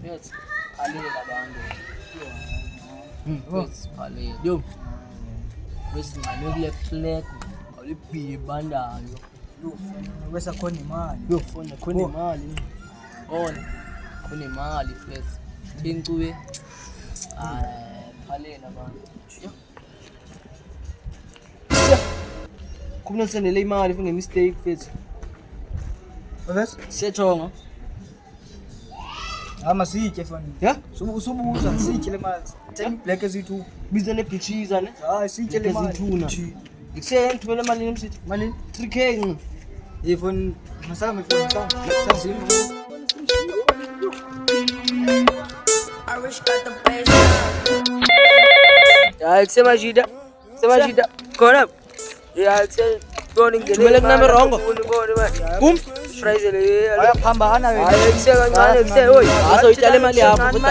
Yes. Phalele abantu. Yes, phalele. Yo. Bese ngane kule flag. Awulibhibandayo. Wesa khona imali. Yo, khona imali. Khona imali first. Ingcuwe. Phalele abantu. Yo. Kumele sendele imali if ngemistake first. Wes? Siyachonga. Ama sithe fani. Yeah? Usubuza sithe le mali. 10 black ezithu. Biza ne bitchiza ne. Hayi sithe le mali. Ikuseye ngithumela imali nemsithi. Mali 3K. ifoni masama ifoni sami. Sazima. I wish got the bass. Ya kusema shida. Kona. Ya kusema going ngene. Tumele kuname rongo. Kum. Price le. Ayaphambana wena. Ayi kusema kancane kusema oy. Aso itshale imali yakho kodwa